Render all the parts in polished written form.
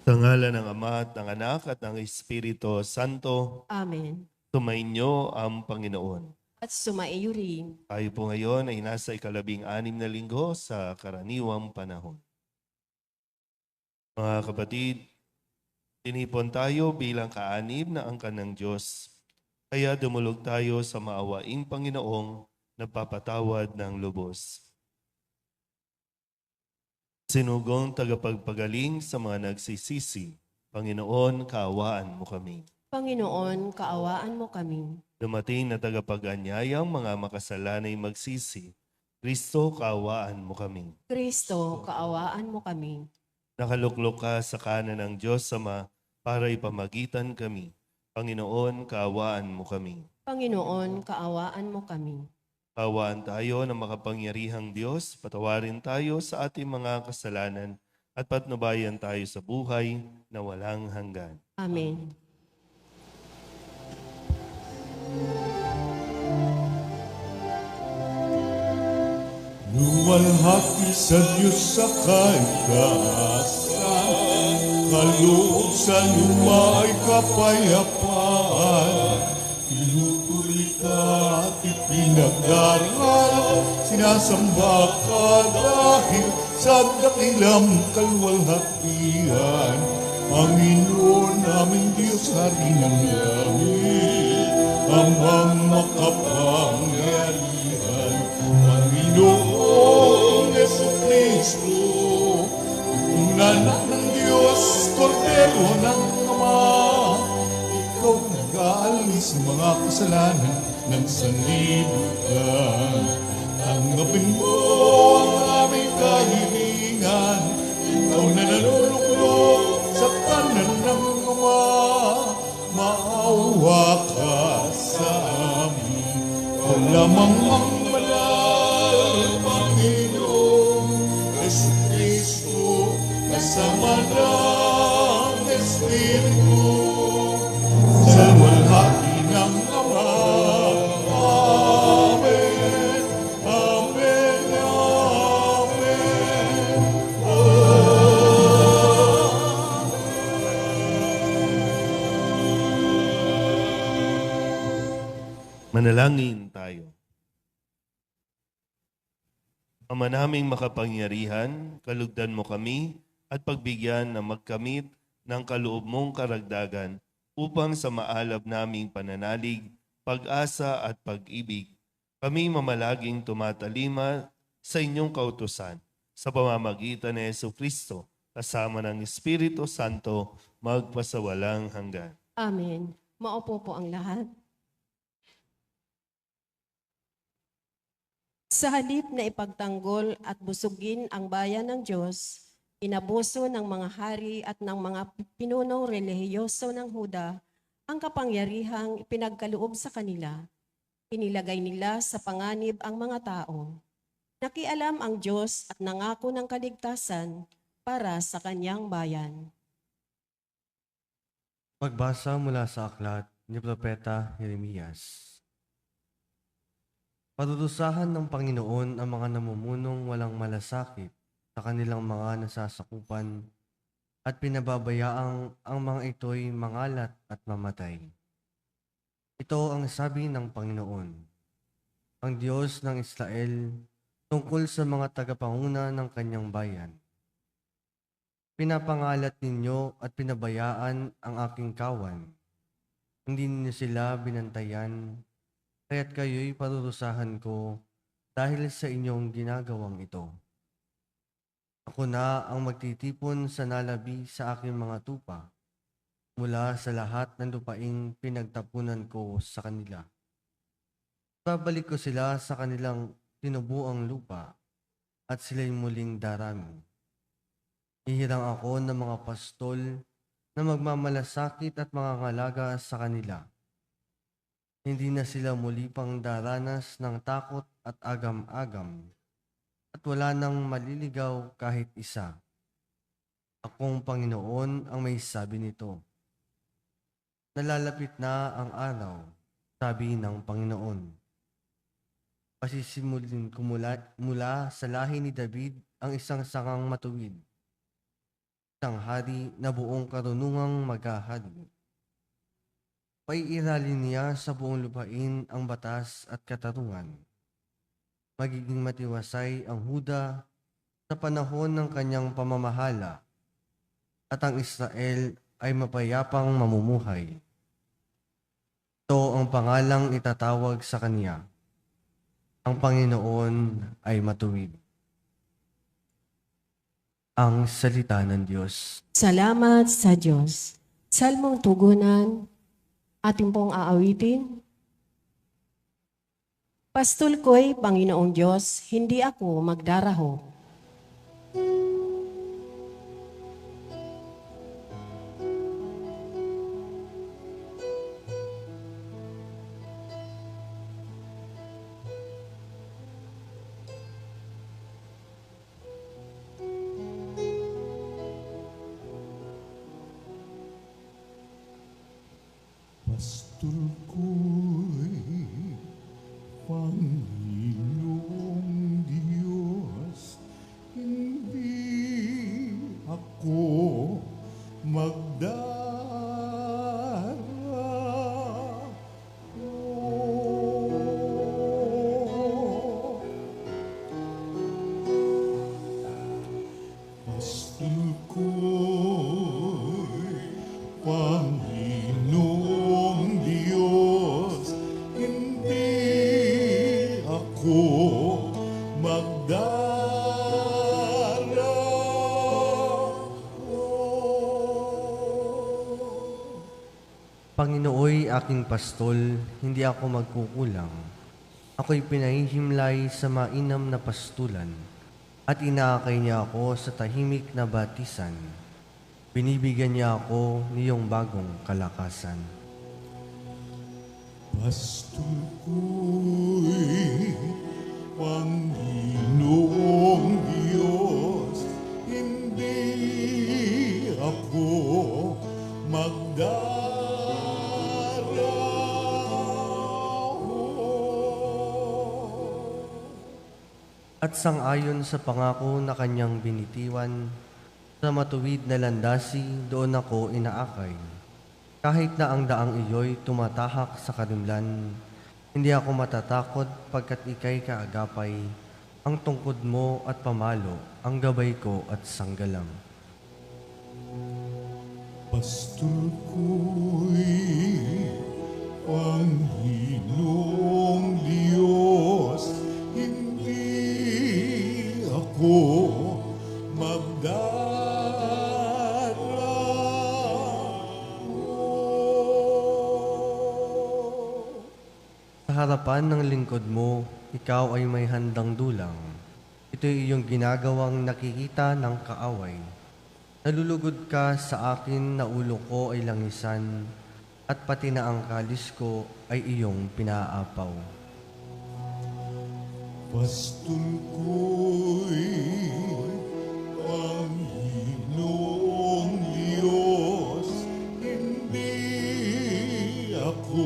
Sa ngalan ng Ama at ng Anak at ng Espiritu Santo, Amen. sumainyo ang Panginoon. At sumaiyo rin. Tayo po ngayon ay nasa ikalabing-anim na linggo sa karaniwang panahon. Mga kapatid, tinipon tayo bilang kaanib na angkan ng Diyos. Kaya dumulog tayo sa maawaing Panginoong nagpapatawad ng lubos. Sinugong tagapagpagaling sa mga nagsisisi, Panginoon, kaawaan mo kami. Panginoon, kaawaan mo kami. Dumating na tagapag-anyayang mga makasalanay magsisi, Kristo, kaawaan mo kami. Kristo, kaawaan mo kami. Nakaluklok ka sa kanan ng Diyos Ama para ipamagitan kami. Panginoon, kaawaan mo kami. Panginoon, kaawaan mo kami. Kaawaan tayo ng makapangyarihang Diyos, patawarin tayo sa ating mga kasalanan at patnubayan tayo sa buhay na walang hanggan. Amen. Luwalhati sa Diyos sa kaitaasan, kaloob sa lupa ay kapayapaan. Pinupuri ka at ipinagdaral, sinasamba ka dahil sa dakilang kalwalhatian. Panginoon naming Diyos, Hari ng langit, Amang makapangyarihan. Panginoong Jesucristo, itong anak ng Diyos, Kordero ng Ama, ikaw nag-aalis ng mga kasalanan ng sanlibutan. Tanggapin mo ang aming kahilingan, ikaw na naluluklok sa kanan ng Ama, maawa ka sa amin. Alamang ang Panginoong Jesucristo, kasama ng Espiritu, sa walhati ng Ama. Amen, Amen, Amen, Manalangin tayo. Ama naming makapangyarihan, kalugdan mo kami at pagbigyan na magkamit ng kaloob mong karagdagan upang sa maalab naming pananalig, pag-asa at pag-ibig, kami mamalaging tumatalima sa inyong kautusan sa pamamagitan ni Jesucristo kasama ng Espiritu Santo magpasawalang hanggan. Amen. Maupo po ang lahat. Sa halip na ipagtanggol at busugin ang bayan ng Diyos, inabuso ng mga hari at ng mga pinunong relihiyoso ng Huda ang kapangyarihang ipinagkaloob sa kanila. Inilagay nila sa panganib ang mga tao. Nakialam ang Diyos at nangako ng kaligtasan para sa kanyang bayan. Pagbasa mula sa aklat ni Propeta Jeremias. Parurusahan ng Panginoon ang mga namumunong walang malasakit sa kanilang mga nasasakupan at pinababayaang ang mga ito'y mangalat at mamatay. Ito ang sabi ng Panginoon, ang Diyos ng Israel, tungkol sa mga tagapanguna ng kanyang bayan. Pinapangalat ninyo at pinabayaan ang aking kawan. Hindi ninyo sila binantayan, kaya't kayo'y parurusahan ko dahil sa inyong ginagawang ito. Ako na ang magtitipon sa nalabi sa aking mga tupa mula sa lahat ng lupaing pinagtapunan ko sa kanila. Babalik ko sila sa kanilang tinubuang lupa at sila'y muling darami. Hihirang ako ng mga pastol na magmamalasakit at mga ngalaga sa kanila. Hindi na sila muli pang daranas ng takot at agam-agam, at wala nang maliligaw kahit isa. Akong Panginoon ang may sabi nito. Nalalapit na ang araw, sabi ng Panginoon. Pasisimulin ko mula sa lahi ni David ang isang sangang matuwid. Isang hari na buong karunungang maghahari. Paiiralin niya sa buong lupain ang batas at katarungan. Magiging matiwasay ang Huda sa panahon ng kanyang pamamahala at ang Israel ay mapayapang mamumuhay. Ito ang pangalang itatawag sa kanya. Ang Panginoon ay matuwid. Ang salita ng Diyos. Salamat sa Diyos. Salmong tugunan, ating pong aawitin. Pastol ko'y Panginoong Diyos, hindi ako magdaraho. Pastol ko'y Panginoong Diyos, hindi ako magdaraho. Pastol ko'y Panginoong Diyos, hindi ako magdaraho. Panginooy aking pastol, hindi ako magkukulang. Ako'y pinahihimlay sa mainam na pastulan, at inaakay niya ako sa tahimik na batisan. Binibigyan niya ako niyong bagong kalakasan. Pastol ko'y Panginoong Diyos, hindi ako magdaraho. At sangayon sa pangako na kanyang binitiwan, sa matuwid na landasi doon ako inaakay. Kahit na ang daang iyo'y tumatahak sa kadimlan, hindi ako matatakot pagkat ika'y kaagapay. Ang tungkod mo at pamalo, ang gabay ko at sanggalang. Pastol ko'y Panginoong Diyos, hindi ako magdaraho. Sa harapan ng lingkod mo, ikaw ay may handang dulang. Ito'y iyong ginagawang nakikita ng kaaway. Nalulugod ka sa akin na ulo ko ay langisan, at pati na ang kalis ko ay iyong pinaapaw. Pastol ko'y Panginoong Diyos, hindi ako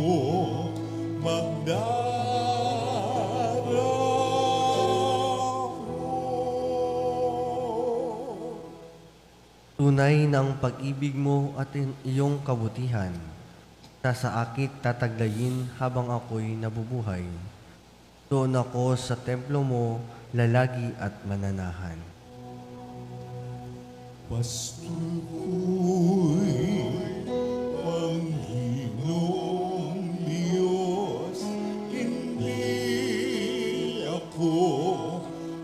magdaraho. Tunay na ang pag-ibig mo at iyong kabutihan, nasa akit tataglayin habang ako'y nabubuhay. Doon ako sa templo mo, lalagi at mananahan. Pastol ko'y Panginoong Diyos, hindi ako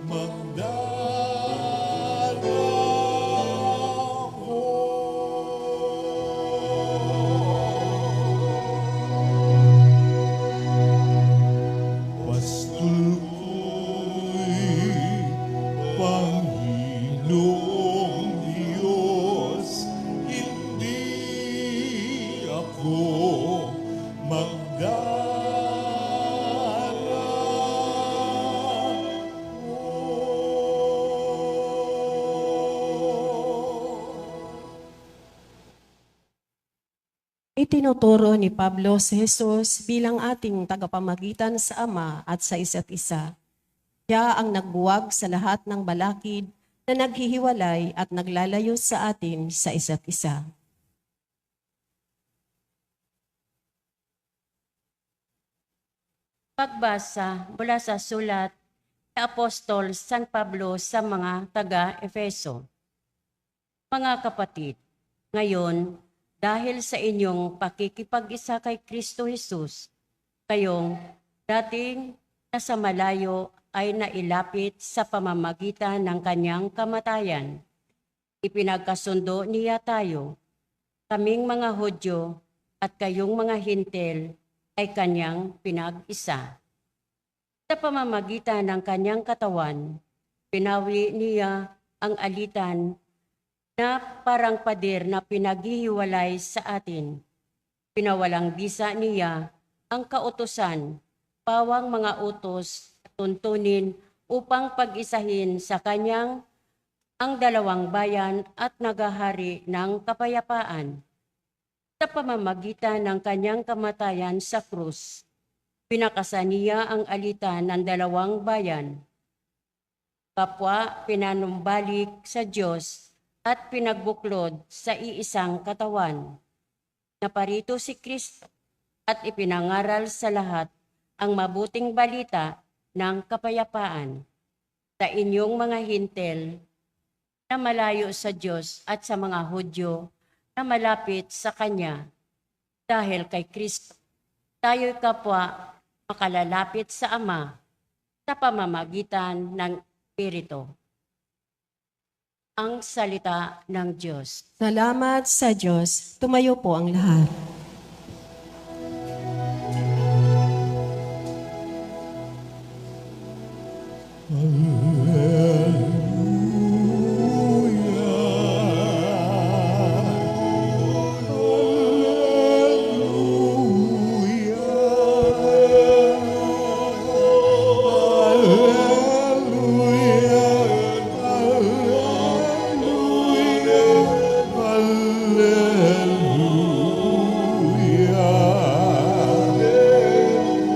magdaraho. Pastol ko'y Panginoong Diyos, hindi ako magdaraho. Itinuturo ni Pablo si Jesus bilang ating tagapamagitan sa Ama at sa isa't isa. Siya ang nagbuwag sa lahat ng balakid na naghihiwalay at naglalayo sa atin sa isa't isa. Pagbasa mula sa sulat ni Apostol San Pablo sa mga taga-Efeso. Mga kapatid, ngayon, dahil sa inyong pakikipag-isa kay Kristo Jesus, kayong dating nasa malayo ay nailapit sa pamamagitan ng kanyang kamatayan. Ipinagkasundo niya tayo, kaming mga Hudyo at kayong mga Hintil ay kanyang pinag-isa. Sa pamamagitan ng kanyang katawan, pinawi niya ang alitan na parang pader na pinaghihiwalay sa atin. Pinawalang bisa niya ang kautusan, pawang mga utos at tuntunin upang pag-isahin sa kanyang ang dalawang bayan at nagahari ng kapayapaan. Sa pamamagitan ng kanyang kamatayan sa krus, pinakasan niya ang alitan ng dalawang bayan. Kapwa pinanumbalik sa Diyos at pinagbuklod sa iisang katawan. Naparito si Kristo at ipinangaral sa lahat ang mabuting balita ng kapayapaan sa inyong mga Hintil na malayo sa Diyos at sa mga Hudyo na malapit sa Kanya. Dahil kay Kristo, tayo'y kapwa makalalapit sa Ama sa pamamagitan ng Espiritu. Ang salita ng Diyos. Salamat sa Diyos. Tumayo po ang lahat.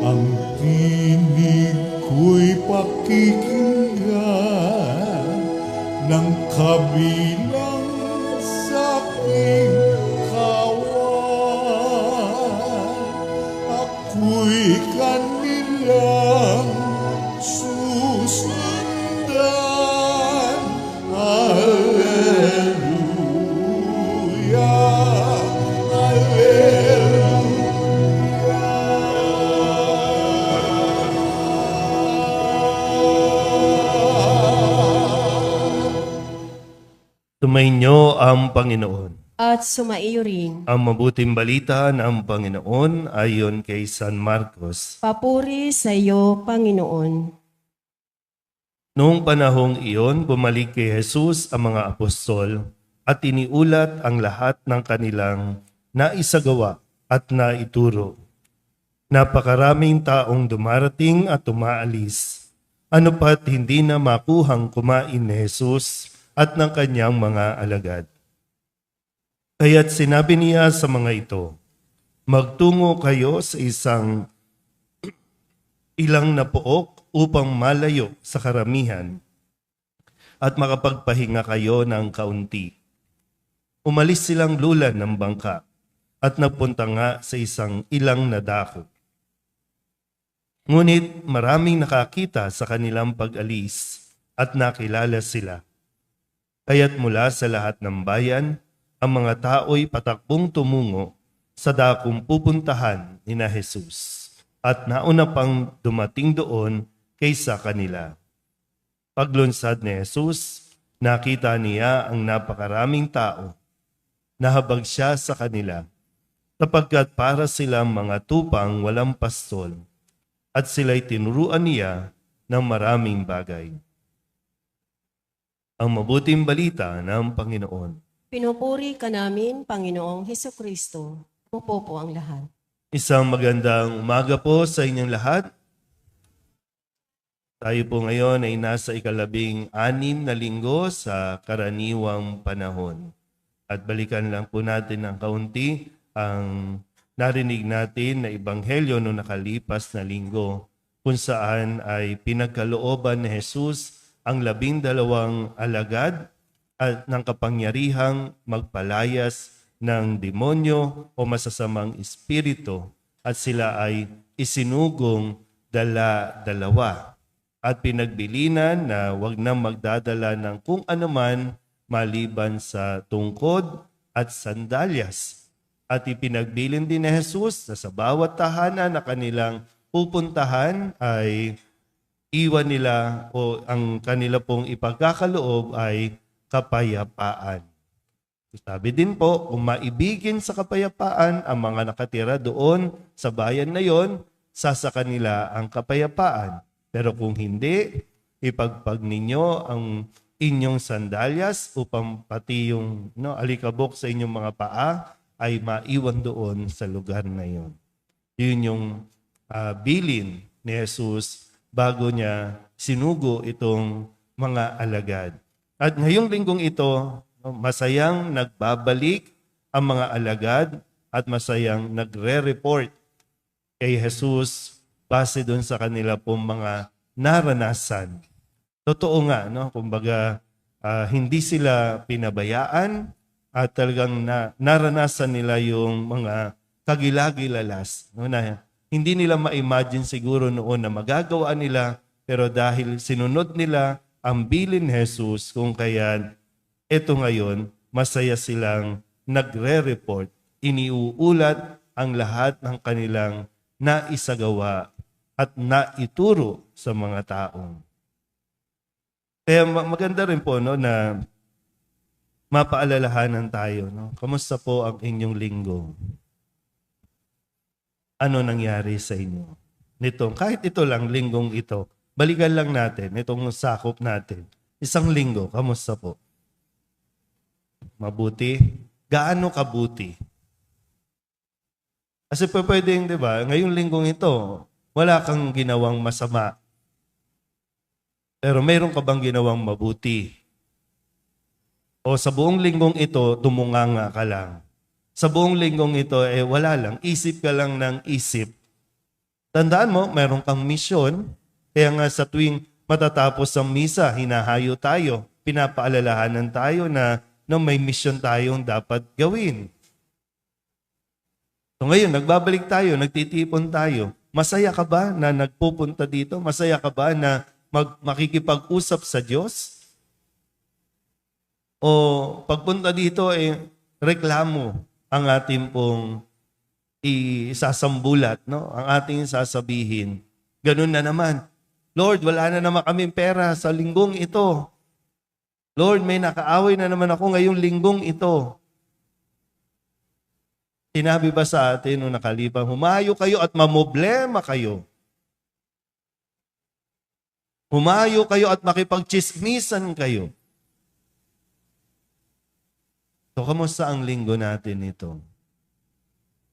Ang tinig ko'y pakikinggan ng kabilang sa aking kawan. Ako'y kanilang susundan. Alleluia, Sumainyo ang Panginoon. At sumaiyo rin. Ang mabuting balita ng Panginoon ayon kay San Marcos. Papuri sa iyo, Panginoon. Noong panahong iyon, bumalik kay Jesus ang mga apostol at iniulat ang lahat ng kanilang naisagawa at naituro. Napakaraming taong dumarating at umaalis. Ano pat hindi na makuhang kumain ni Jesus at ng kanyang mga alagad. Kaya't sinabi niya sa mga ito, magtungo kayo sa ilang na pook upang malayo sa karamihan at makapagpahinga kayo ng kaunti. Umalis silang lulan ng bangka at nagpunta nga sa isang ilang na dako. Ngunit maraming nakakita sa kanilang pag-alis at nakilala sila. Kaya't mula sa lahat ng bayan, ang mga tao'y patakbong tumungo sa dakong pupuntahan ni na Jesus at nauna pang dumating doon kaysa kanila. Paglunsad ni Jesus, nakita niya ang napakaraming tao. Nahabag siya sa kanila, sapagkat para silang mga tupang walang pastol, at sila'y tinuruan niya ng maraming bagay. Ang mabuting balita ng Panginoon. Pinupuri ka namin, Panginoong Hesukristo. Upo po ang lahat. Isang magandang umaga po sa inyong lahat. Tayo po ngayon ay nasa 16 na linggo sa karaniwang panahon. At balikan lang po natin ng kaunti ang narinig natin na ebanghelyo noong nakalipas na linggo kung saan ay pinagkalooban ni Jesus ang 12 alagad at ng kapangyarihang magpalayas ng demonyo o masasamang espiritu, at sila ay isinugong dala-dalawa at pinagbilinan na wag nang magdadala ng kung anuman maliban sa tungkod at sandalyas. At ipinagbilin din ni Jesus na sa bawat tahanan na kanilang pupuntahan ay iwan nila o ang kanila pong ipagkakaloob ay kapayapaan. Sabi din po, kung maibigin sa kapayapaan ang mga nakatira doon sa bayan na yon, sa kanila ang kapayapaan. Pero kung hindi, ipagpag ninyo ang inyong sandalyas upang pati yung alikabok sa inyong mga paa ay maiwan doon sa lugar na yon. Yun yung bilin ni Jesus bago niya sinugo itong mga alagad. At ngayong linggong ito, masayang nagbabalik ang mga alagad at masayang nagre-report kay Jesus base doon sa kanila pong mga naranasan. Totoo nga, kumbaga hindi sila pinabayaan at talagang naranasan nila yung mga kagilagilalas. Na hindi nila ma-imagine siguro noon na magagawa nila, pero dahil sinunod nila ang bilin ni Jesus, kung kaya ito ngayon, masaya silang nagre-report, iniuulat ang lahat ng kanilang naisagawa at naituro sa mga taong. Kaya maganda rin po na mapaalalahanan tayo. Kamusta po ang inyong linggo? Ano nangyari sa inyo? Kahit ito lang, linggong ito, balikan lang natin, itong sakop natin. Isang linggo, kamusta po? Mabuti? Gaano kabuti? Kasi pwedeng, di ba, ngayong linggong ito, wala kang ginawang masama. Pero mayroon ka bang ginawang mabuti? O sa buong linggong ito, tumunganga ka lang. Sa buong linggong ito, wala lang. Isip ka lang ng isip. Tandaan mo, mayroon kang misyon. Kaya nga sa tuwing matatapos ang misa, hinahayo tayo. Pinapaalalahanan tayo na may misyon tayong dapat gawin. So ngayon, nagbabalik tayo, nagtitipon tayo. Masaya ka ba na nagpupunta dito? Masaya ka ba na makikipag-usap sa Diyos? O pagpunta dito, reklamo ang ating pong isasambulat, ang ating sasabihin. Ganun na naman. Lord, wala na naman kaming pera sa linggong ito. Lord, may nakaaway na naman ako ngayong linggong ito. Sinabi ba sa atin nung nakalipan, humayo kayo at mamoblema kayo. Humayo kayo at makipagchismisan kayo. So, kamusta ang linggo natin ito?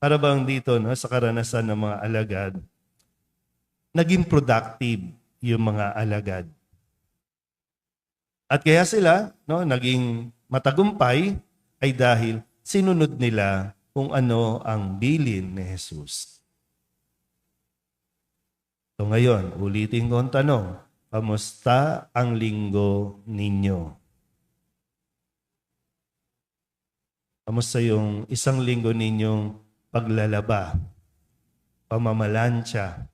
Para bang dito, sa karanasan ng mga alagad, naging productive yung mga alagad. At kaya sila, naging matagumpay ay dahil sinunod nila kung ano ang bilin ni Jesus. So ngayon, ulitin ko ang tanong, kamusta ang linggo ninyo? Kamusta yung isang linggo ninyong paglalaba, pamamalansya,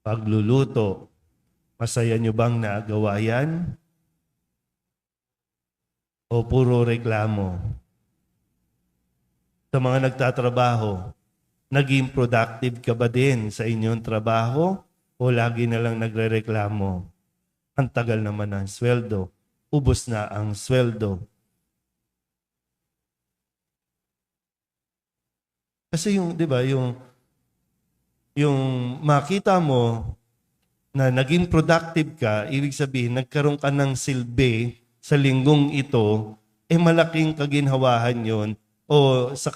pagluluto? Masaya nyo bang nagawa yan? O puro reklamo? Sa mga nagtatrabaho, naging productive ka ba din sa inyong trabaho? O lagi na lang nagrereklamo? Ang tagal naman ng sweldo. Ubos na ang sweldo. Kasi di ba, yung makita mo na naging productive ka, ibig sabihin, nagkaroon ka ng silbi sa linggong ito, malaking kaginhawahan yon o sa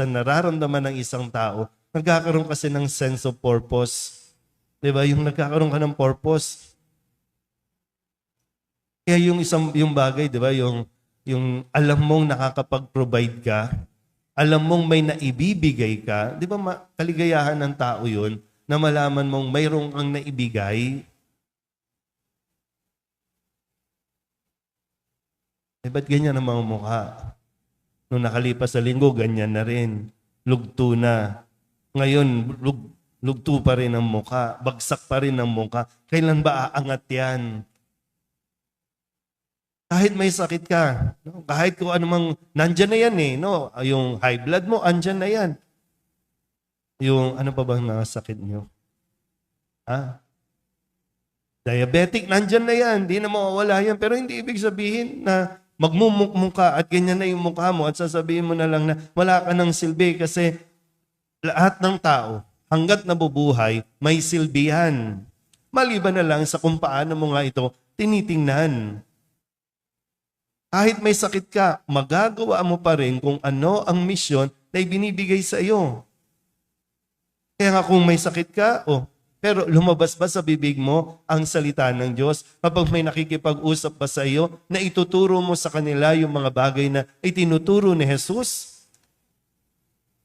nararamdaman ng isang tao, nagkakaroon kasi ng sense of purpose. Di ba? Yung nagkakaroon ka ng purpose. Kaya yung bagay, di ba? Yung alam mong nakakapag-provide ka, alam mong may naibibigay ka, di ba kaligayahan ng tao yun, na malaman mong mayroong kang naibigay. ba't ganyan ang mga mukha? Nung nakalipas sa linggo, ganyan na rin. Lugto na. Ngayon, lugto pa rin ang mukha. Bagsak pa rin ang mukha. Kailan ba aangat yan? Kahit may sakit ka, no? Kahit kung anumang, nandyan na yan eh. No? Yung high blood mo, andyan na yan. Yung ano pa bang mga sakit nyo? Diabetic, nandyan na yan. Hindi na mawawala yan. Pero hindi ibig sabihin na magmumukmuk ka at ganyan na yung mukha mo at sasabihin mo na lang na wala ka ng silbi kasi lahat ng tao, hanggat nabubuhay, may silbihan. Maliban na lang sa kung paano mo nga ito tinitingnan. Kahit may sakit ka, magagawa mo pa rin kung ano ang misyon na ibinibigay sa iyo. Kaya nga kung may sakit ka, pero lumabas ba sa bibig mo ang salita ng Diyos? Kapag may nakikipag-usap ba sa iyo, na ituturo mo sa kanila yung mga bagay na itinuturo ni Jesus?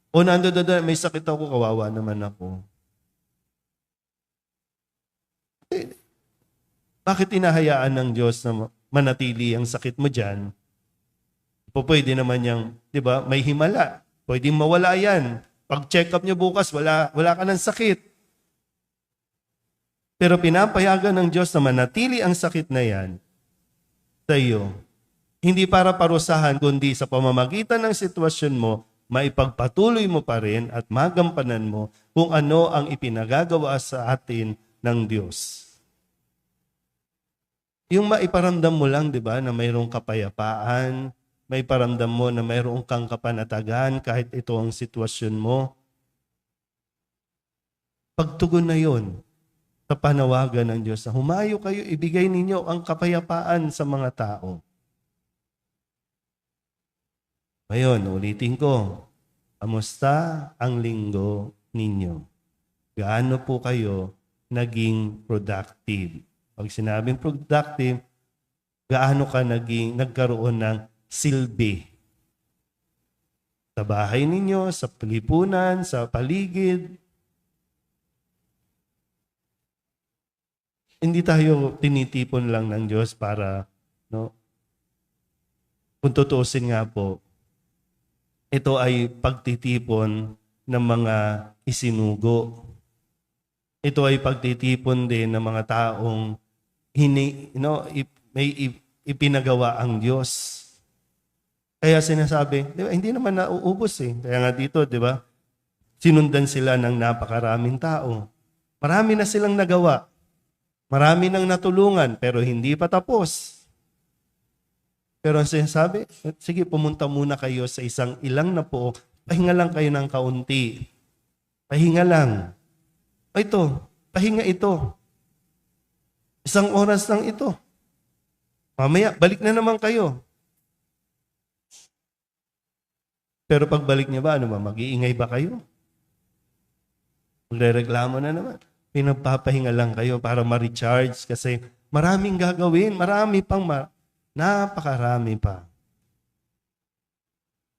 O nando may sakit ako, kawawa naman ako. Bakit tinahayaan ng Diyos na manatili ang sakit mo dyan? Pwede naman yung, di ba, may himala. Pwedeng mawala yan. Pag check up nyo bukas, wala ka ng sakit. Pero pinapayagan ng Diyos na manatili ang sakit na yan sa iyo. Hindi para parusahan, kundi sa pamamagitan ng sitwasyon mo, maipagpatuloy mo pa rin at magampanan mo kung ano ang ipinagagawa sa atin ng Diyos. Yung maiparamdam mo lang, di ba, na mayroong kapayapaan, may paramdam mo na mayroong kang kapanatagan kahit ito ang sitwasyon mo. Pagtugon na yon sa panawagan ng Diyos na humayo kayo, ibigay ninyo ang kapayapaan sa mga tao. Ngayon, ulitin ko, kamusta ang linggo ninyo? Gaano po kayo naging productive? Pag sinabing productive, gaano ka nagkaroon ng silbi? Sa bahay ninyo, sa lipunan, sa paligid. Hindi tayo tinitipon lang ng Diyos para, no? Kung tutuusin nga po, ito ay pagtitipon ng mga isinugo. Ito ay pagtitipon din ng mga taong may ipinagawa ang Diyos. Kaya sinasabi, di ba, hindi naman nauubos eh. Kaya nga dito, di ba, sinundan sila ng napakaraming tao. Marami na silang nagawa. Marami nang natulungan, pero hindi pa tapos. Pero ang sinasabi, sige, pumunta muna kayo sa ilang na po, pahinga lang kayo ng kaunti. Pahinga lang. Ito, pahinga ito. 1 oras lang ito. Mamaya, balik na naman kayo. Pero pagbalik niya ba, mag-iingay ba kayo? Magrereklamo na naman. Pinagpapahinga lang kayo para ma-recharge kasi maraming gagawin, napakarami pa.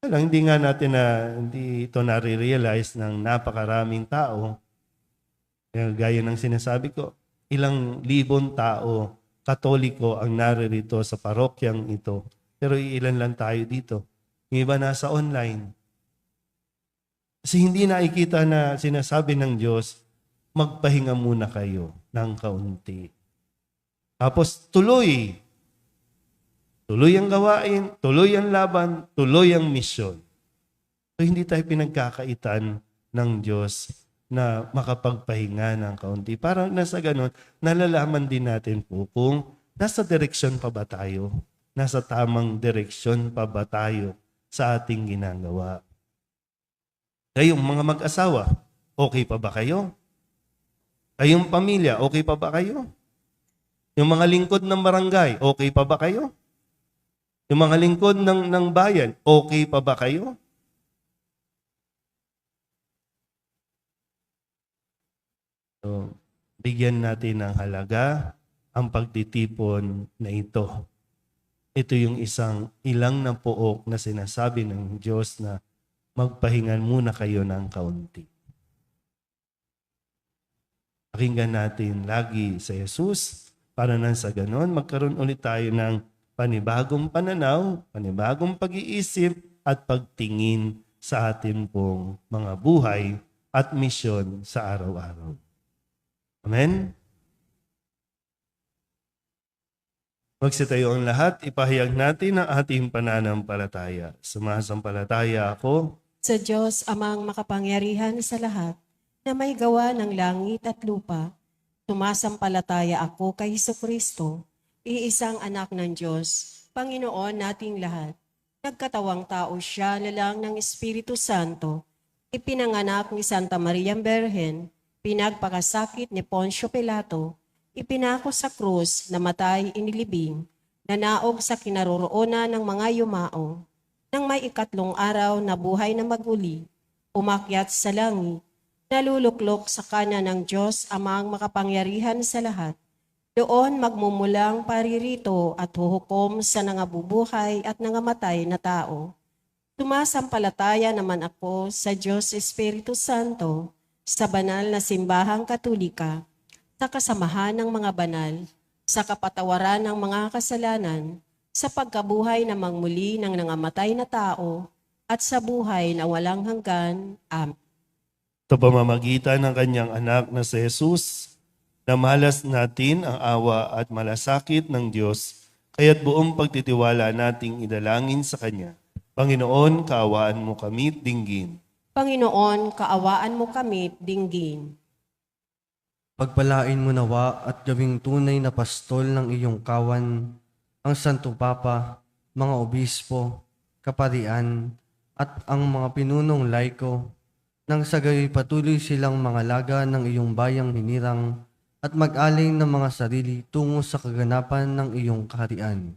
Hindi nga natin hindi ito nare-realize ng napakaraming tao. Gaya ng sinasabi ko, ilang libon tao, Katoliko ang naririto sa parokyang ito. Pero ilan lang tayo dito. Yung iba nasa online. Kasi hindi nakikita na sinasabi ng Diyos, magpahinga muna kayo ng kaunti. Tapos tuloy. Tuloy ang gawain, tuloy ang laban, tuloy ang misyon. So hindi tayo pinagkakaitan ng Diyos na makapagpahinga ng kaunti. Para nasa ganun, nalalaman din natin po kung nasa direksyon pa ba tayo? Nasa tamang direksyon pa ba tayo sa ating ginagawa? Kayong mga mag-asawa, okay pa ba kayo? Kayong pamilya, okay pa ba kayo? Yung mga lingkod ng barangay, okay pa ba kayo? Yung mga lingkod ng bayan, okay pa ba kayo? So, bigyan natin ng halaga ang pagtitipon na ito. Ito yung ilang na pook na sinasabi ng Diyos na magpahingan muna kayo ng kaunti. Pakinggan natin lagi sa Jesus para nang sa ganon magkaroon ulit tayo ng panibagong pananaw, panibagong pag-iisip at pagtingin sa atin pong mga buhay at misyon sa araw-araw. Amen? Magsitayo ang lahat, ipahayag natin ang ating pananampalataya. Sumasampalataya ako Sa Diyos amang makapangyarihan sa lahat, na may gawa ng langit at lupa, sumasampalataya ako kay Hesukristo, iisang anak ng Diyos, Panginoon nating lahat. Nagkatawang tao siya lalang ng Espiritu Santo, ipinanganak ni Santa Maria Berhen, pinagpakasakit ni Poncio Pilato, ipinako sa krus, namatay, inilibing, nanaog sa kinaroroonan ng mga yumao. Nang may ikatlong araw na buhay na maguli, umakyat sa langit, naluluklok sa kanan ng Diyos amang makapangyarihan sa lahat. Doon magmumulang paririto at huhukom sa nangabubuhay at nangamatay na tao. Sumasampalataya naman ako sa Diyos Espiritu Santo, sa banal na simbahang katolika, sa kasamahan ng mga banal, sa kapatawaran ng mga kasalanan, sa pagkabuhay na mangmuli ng nangamatay na tao, at sa buhay na walang hanggan. Amen. sa pamamagitan ng kanyang anak na si Jesus, na malas natin ang awa at malasakit ng Diyos, kaya't buong pagtitiwala nating idalangin sa Kanya. Panginoon, kaawaan mo kami, dinggin. Panginoon, kaawaan mo kami, dinggin. Pagpalain mo nawa at gawing tunay na pastol ng iyong kawan, ang Santo Papa, mga obispo, kaparian, at ang mga pinunong laiko, nang sa gayoy patuloy silang mga laga ng iyong bayang hinirang at mag-alay ng mga sarili tungo sa kaganapan ng iyong kaharian.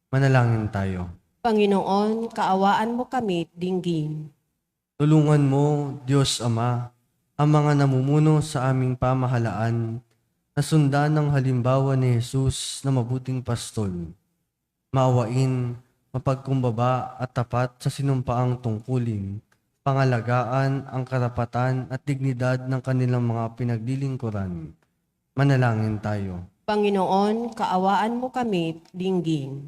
Manalangin tayo. Panginoon, kaawaan mo kami, dinggin. Tulungan mo, Diyos Ama, ang mga namumuno sa aming pamahalaan na sundan ng halimbawa ni Jesus na mabuting pastol. Maawain, mapagkumbaba at tapat sa sinumpaang tungkulin, pangalagaan ang karapatan at dignidad ng kanilang mga pinaglilingkuran. Manalangin tayo. Panginoon, kaawaan mo kami, dinggin.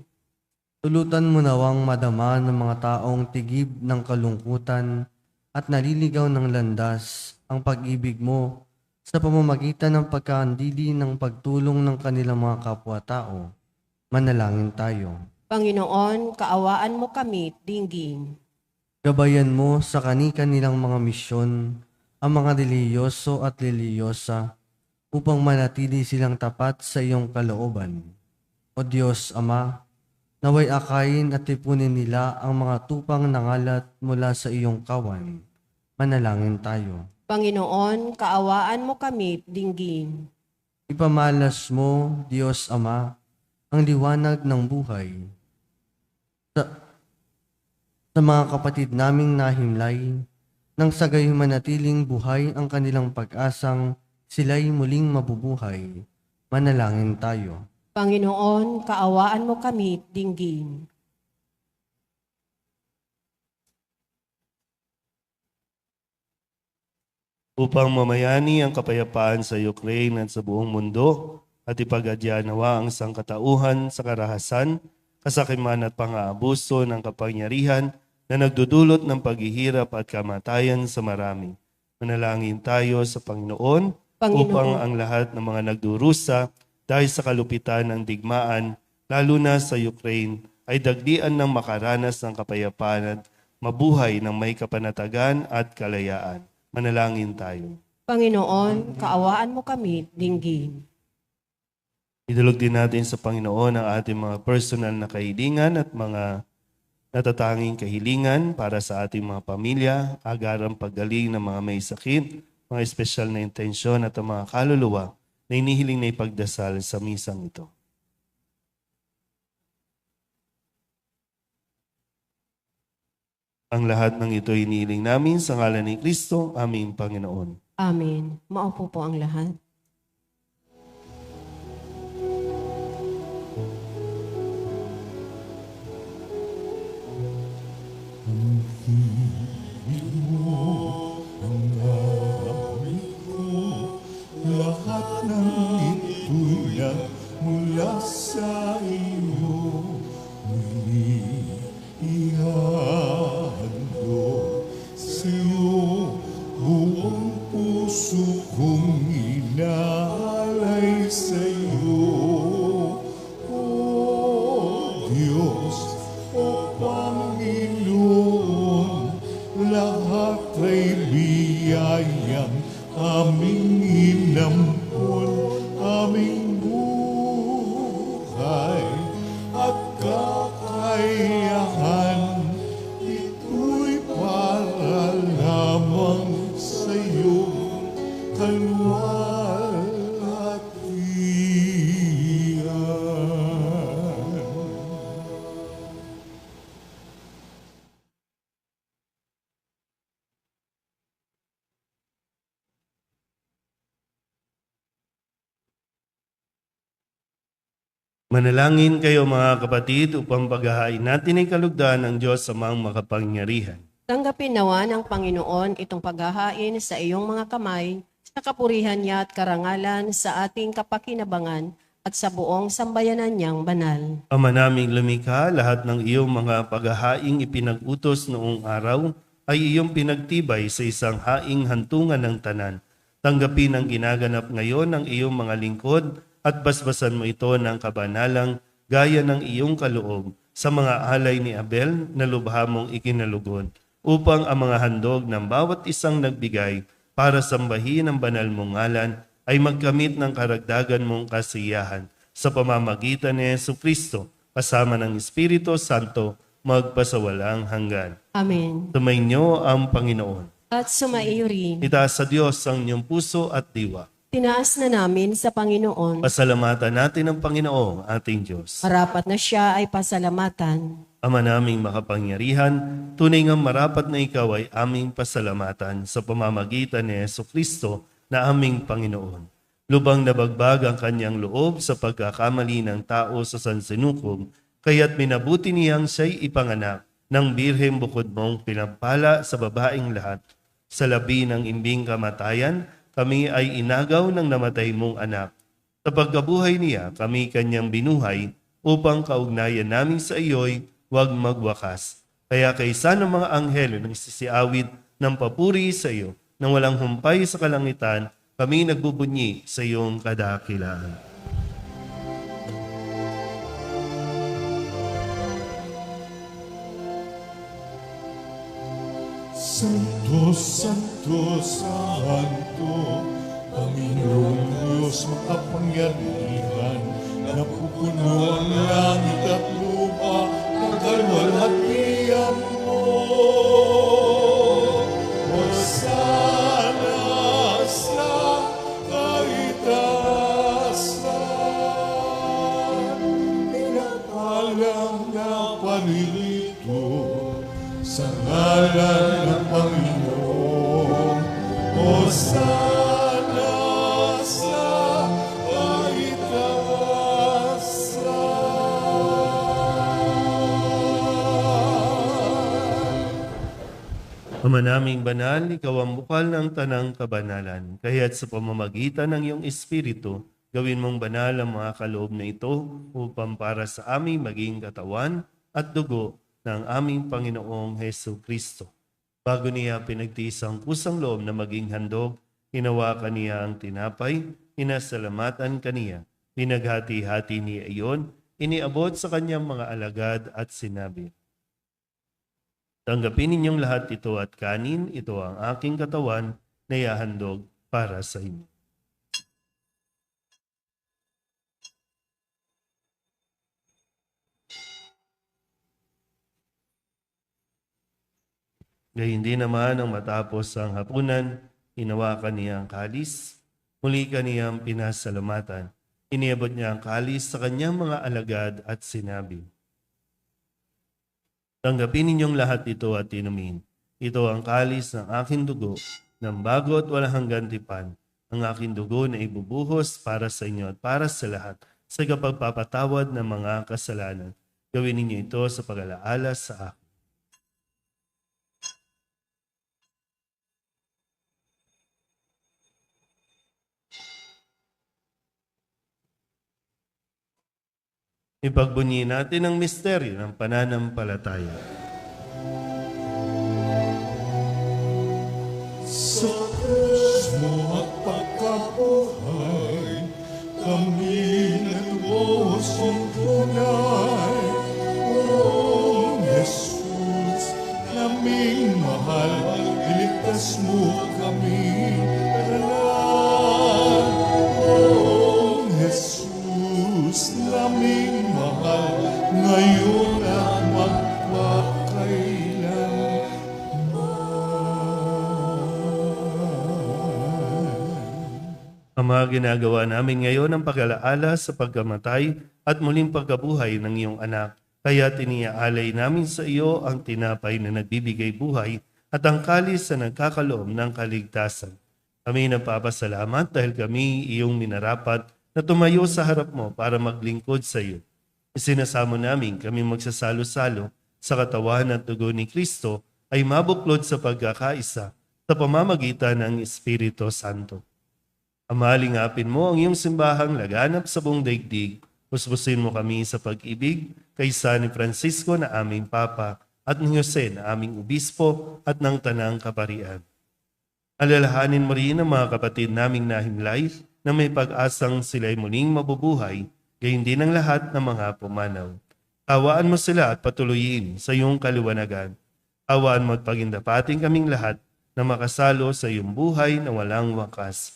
Tulutan mo nawang madama ng mga taong tigib ng kalungkutan at naliligaw ng landas ang pag-ibig mo sa pamamagitan ng pagkahandili ng pagtulong ng kanilang mga kapwa-tao. Manalangin tayo. Panginoon, kaawaan mo kami, dinggin. Gabayan mo sa kani-kanilang mga misyon ang mga relihiyoso at relihiyosa upang manatili silang tapat sa iyong kalooban. O Diyos Ama, naway akayin at tipunin nila ang mga tupang nangalat mula sa iyong kawan. Manalangin tayo. Panginoon, kaawaan mo kami, dinggin. Ipamalas mo, Diyos Ama, ang liwanag ng buhay sa mga kapatid naming nahimlay, nang sa gayon manatiling buhay ang kanilang pag-asang sila'y muling mabubuhay. Manalangin tayo. Panginoon, kaawaan mo kami, dinggin. Upang mamayani ang kapayapaan sa Ukraine at sa buong mundo, at ipagadya nawa ang sangkatauhan sa karahasan, kasakiman at pang-aabuso ng kapangyarihan na nagdudulot ng paghihirap at kamatayan sa marami. Manalangin tayo sa Panginoon, upang ang lahat ng mga nagdurusa dahil sa kalupitan ng digmaan, lalo na sa Ukraine, ay dagdian ng makaranas ng kapayapaan at mabuhay ng may kapanatagan at kalayaan. Manalangin tayo. Panginoon, kaawaan mo kami, dinggin. Idulog din natin sa Panginoon ang ating mga personal na kahilingan at mga natatanging kahilingan para sa ating mga pamilya, agarang paggaling ng mga may sakit, mga espesyal na intensyon at ang mga kaluluwa na inihiling na ipagdasal sa misang ito. Ang lahat ng ito inihiling namin sa ngalan ni Kristo, aming Panginoon. Amen. Maupo po ang lahat. Lahat ng ituya mula sa iyo, puso kong inaalay sa'yo, O Diyos, O Panginoon, lahat ay biyayang aming inampon, aming buhay at kakayahan. Ito'y para lamang sa'yo, kalwalhatian. Manalangin kayo mga kapatid upang paghahain natin ay kalugdan ng Diyos Amang makapangyarihan. Tanggapin nawa ng Panginoon itong paghahain sa iyong mga kamay, sa kapurihan niya at karangalan sa ating kapakinabangan at sa buong sambayanan niyang banal. Ama naming lumikha, lahat ng iyong mga paghahaing ipinag-utos noong araw ay iyong pinagtibay sa isang haing hantungan ng tanan. Tanggapin ang ginaganap ngayon ng iyong mga lingkod at basbasan mo ito ng kabanalang gaya ng iyong kaloob sa mga alay ni Abel na lubha mong ikinalugod, upang ang mga handog ng bawat isang nagbigay para sambahin ang banal mong ngalan ay magkamit ng karagdagan mong kasiyahan sa pamamagitan ni Jesucristo kasama ng Espiritu Santo magpasawalang hanggan. Amen. Tumainyo ang Panginoon. At sumaiyo rin. Itaas sa Diyos ang inyong puso at diwa. Tinaas na namin sa Panginoon. Pasalamatan natin ang Panginoong ating Diyos. Marapat na siya ay pasalamatan. Ama naming makapangyarihan, tunay ngang marapat na ikaw ay aming pasalamatan sa pamamagitan ni Jesucristo na aming Panginoon. Lubang nabagbag ang kanyang loob sa pagkakamali ng tao sa sansinukob, kaya't minabuti niyang siya'y ipanganak ng birheng bukod mong pinampala sa babaeng lahat. Sa labi ng imbing kamatayan, kami ay inagaw ng namatay mong anak. Sa pagkabuhay niya, kami kanyang binuhay upang kaugnayan namin sa iyo'y huwag magwakas. Kaya kaysa ng mga anghel na nagsisiawit ng papuri sa iyo, nang walang humpay sa kalangitan, kami nagbubunyi sa iyong kadakilaan. Santo, Santo, Santo, Panginoong Diyos makapangyarihan, napupuno ang langit at lupa ng kalwalhatian mo. Hosana sa kaitaasan, pinapalang na paririto sa ngalan ng Panginoon. Hosana sa kaitaasan. Ama naming banal, ikaw ang bukal ng tanang kabanalan. Kaya't sa pamamagitan ng iyong Espiritu, gawin mong banal ang mga kaloob na ito upang para sa aming maging katawan at dugo ng aming Panginoong Hesu Kristo. Bago niya pinagtiis ang kusang loob na maging handog, hinawakan niya ang tinapay, inasalamatan kaniya, pinaghati-hati niya iyon, iniabot sa kanyang mga alagad at sinabi, tanggapin ninyong lahat ito at kanin, ito ang aking katawan na ihahandog para sa inyo. Gayun din naman ang matapos ang hapunan, hinawakan niya ang kalis, muli kaniyang pinasalamatan. Iniabot niya ang kalis sa kanyang mga alagad at sinabi, tanggapin ninyong lahat ito at inumin. Ito ang kalis ng aking dugo, ng bago at walang hanggan tipan, ang aking dugo na ibubuhos para sa inyo at para sa lahat sa kapagpapatawad ng mga kasalanan. Gawin ninyo ito sa pag-alaala sa akin. Ipagbunyi natin ang misteryo ng pananampalataya. Sa krus mo mo kami Panginoong Jesus naming mahal ngayon at magpakailanman. Ang mga ginagawa namin ngayon ang pag-alaala sa pagkamatay at muling pagkabuhay ng iyong anak. Kaya tiniaalay namin sa iyo ang tinapay na nagbibigay buhay at ang kalis na nagkakaloob ng kaligtasan. Kami nagpapasalamat dahil kami iyong minarapat na tumayo sa harap mo para maglingkod sa iyo. Isinasamo namin kami magsasalo-salo sa katawan at dugo ni Kristo ay mabuklod sa pagkakaisa sa pamamagitan ng Espiritu Santo. Amalingapin mo ang iyong simbahang laganap sa buong daigdig. Puspusin mo kami sa pag-ibig kaysa ni Francisco na aming Papa at ni Jose na aming Obispo at ng Tanang Kaparian. Alalahanin mo rin ang mga kapatid naming nahimlay na may pag-asang sila'y muling mabubuhay, gayon din ang lahat ng mga pumanaw. Awaan mo sila at patuloyin sa iyong kaliwanagan. Awaan mo at pagindapating kaming lahat na makasalo sa iyong buhay na walang wakas.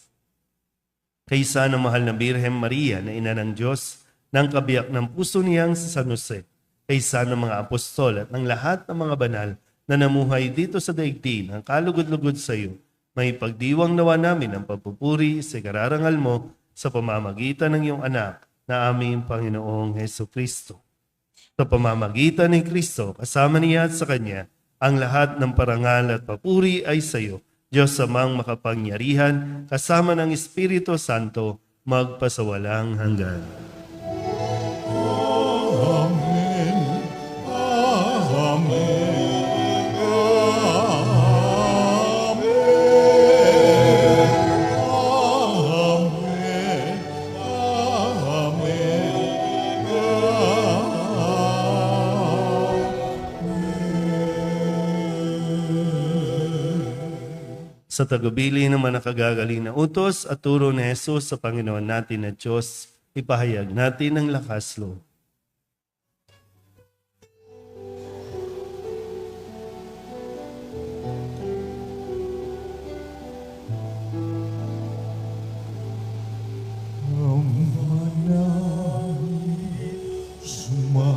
Kaysa ng mahal na Birhen Maria na ina ng Diyos, ng kabiyak ng puso niyang si San Jose, kaysa ng mga apostol at ng lahat ng mga banal na namuhay dito sa daigdig ng kalugod-lugod sa iyo, may pagdiwang nawa namin ang pagpupuri sa kararangal mo sa pamamagitan ng iyong anak na aming Panginoong Heso Kristo. Sa pamamagitan ni Kristo, kasama niya at sa Kanya, ang lahat ng parangal at papuri ay sa iyo, Diyos amang makapangyarihan, kasama ng Espiritu Santo, magpasawalang hanggan. Amen. Amen. Amen. Sa tagubili ng mga nakagagaling na utos at turo ni Jesus sa Panginoon natin na Diyos, ipahayag natin ang lakas loob.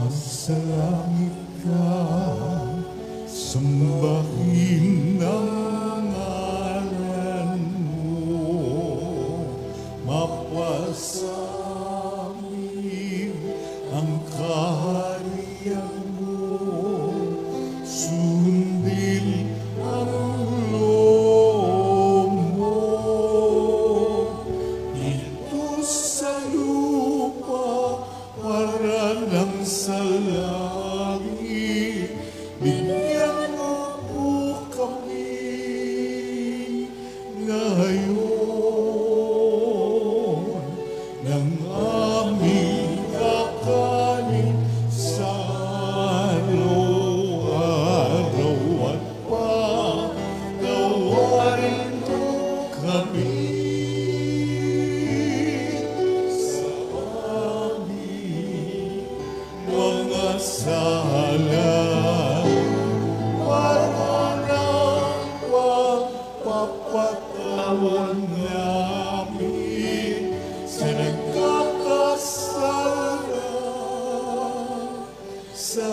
Sumasalangit ka, sambahin ang ngalan mo, mapasamin ang kaharian mo, sundin ang loob mo, dito sa lupa para ng sa langit, bigyan mo po kami ngayon ng aming kakanin sa araw-araw at patawarin mo kami sa aming mga sala para ng pagpapatawan namin sa nagkakasala sa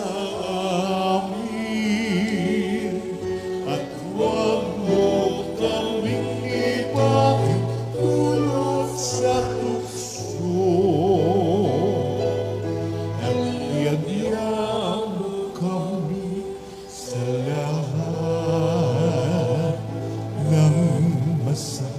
amin at huwag mo kaming ipahintulot sa tukso. Nagpiyadya mo kami sa lahat ng masama.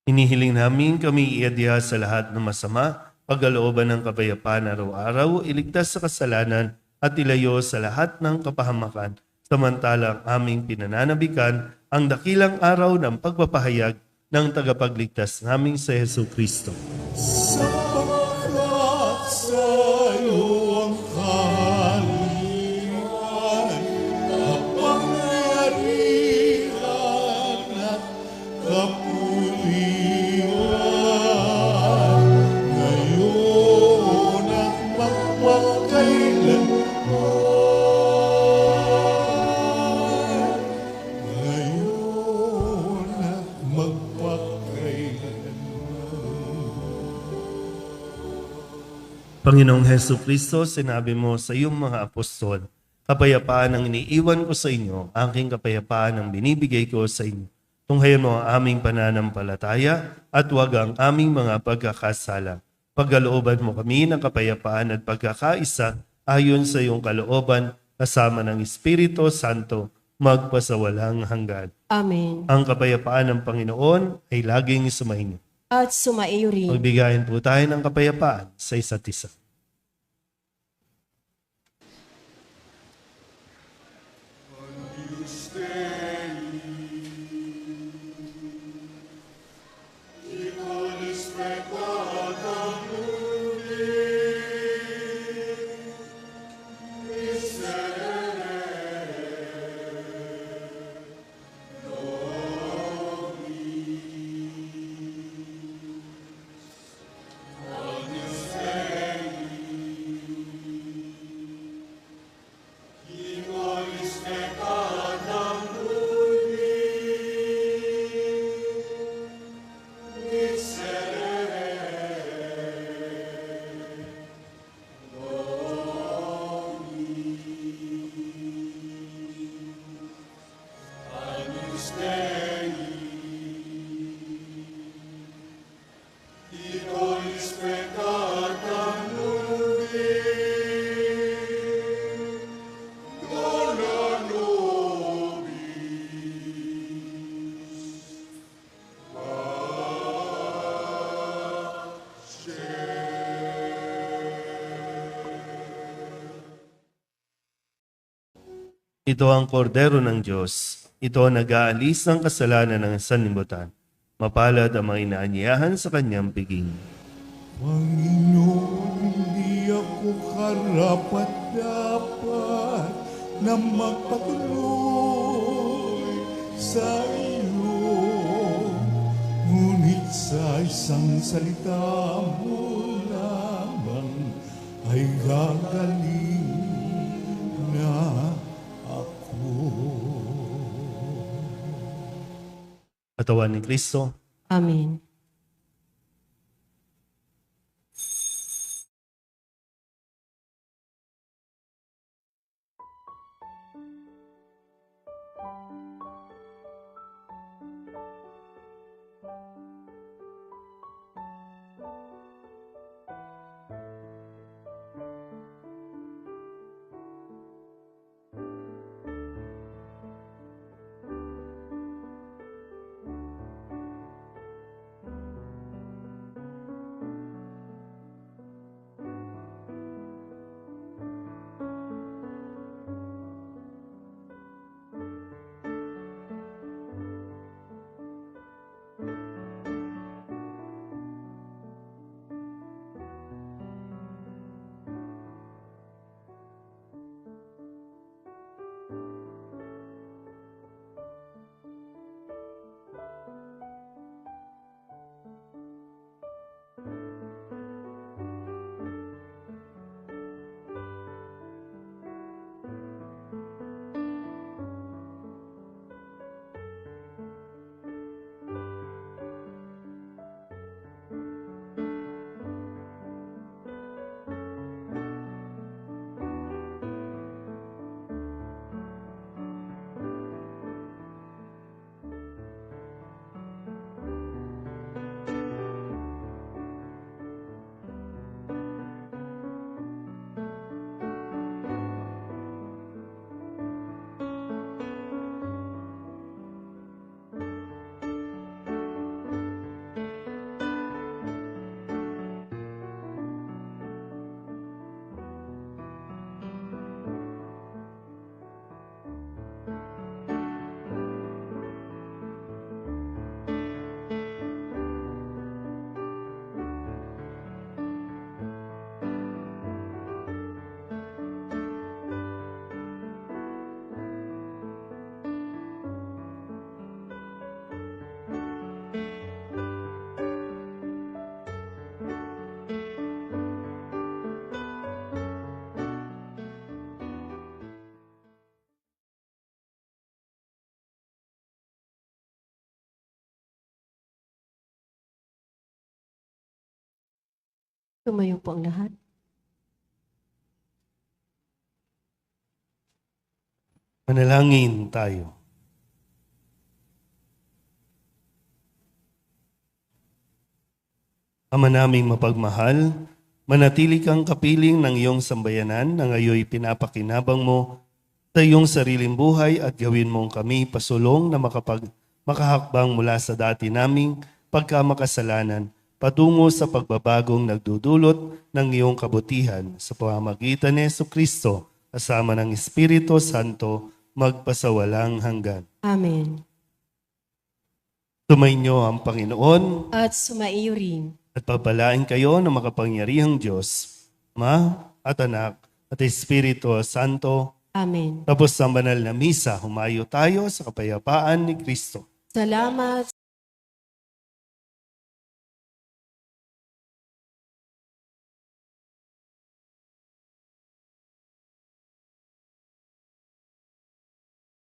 Inihiling namin kami iadya sa lahat ng masama, pagkalooban ng kapayapaan araw-araw, iligtas sa kasalanan at ilayo sa lahat ng kapahamakan, samantalang aming pinananabikan ang dakilang araw ng pagpapahayag ng tagapagligtas naming sa Hesu Kristo. Sapagkat sa'yo ang kaharian, kapangyarihan at kapulian, ngayon at magpakailanman. Panginoong Heso Kristo, sinabi mo sa iyong mga apostol, kapayapaan ang iniiwan ko sa inyo, aking kapayapaan ang binibigay ko sa inyo. Tunghayan mo ang aming pananampalataya at huwag ang aming mga pagkakasala. Pagkalooban mo kami ng kapayapaan at pagkakaisa ayon sa iyong kalooban kasama ng Espiritu Santo magpasawalang hanggan. Amen. Ang kapayapaan ng Panginoon ay laging sumainyo. At sumaiyo rin. Magbigayin po tayo ng kapayapaan sa isa't isa. Ito ang kordero ng Diyos. Ito ang nag-aalis ng kasalanan ng sanlibutan. Mapalad ang mga inaanyayahan sa kanyang piging. Panginoon, hindi ako karapat-dapat na magpatuloy sa iyo. Ngunit sa isang salita mo lamang ay gagaling na ako. Katawan ni Kristo. Amen. Tumayo po ang lahat. Manalangin tayo. Ama naming mapagmahal, manatili kang kapiling ng iyong sambayanan na ngayoy pinapakinabang mo sa iyong sariling buhay at gawin mong kami pasulong na makahakbang mula sa dati naming pagkamakasalanan patungo sa pagbabagong nagdudulot ng iyong kabutihan sa pamamagitan ni Jesucristo kasama ng Espiritu Santo magpasawalang hanggan. Amen. Sumainyo ang Panginoon At sumaiyo rin. at pagpalain kayo ng makapangyarihang Diyos, Ama at Anak at Espiritu Santo. Amen. Tapos sa banal na misa, humayo tayo sa kapayapaan ni Kristo. Salamat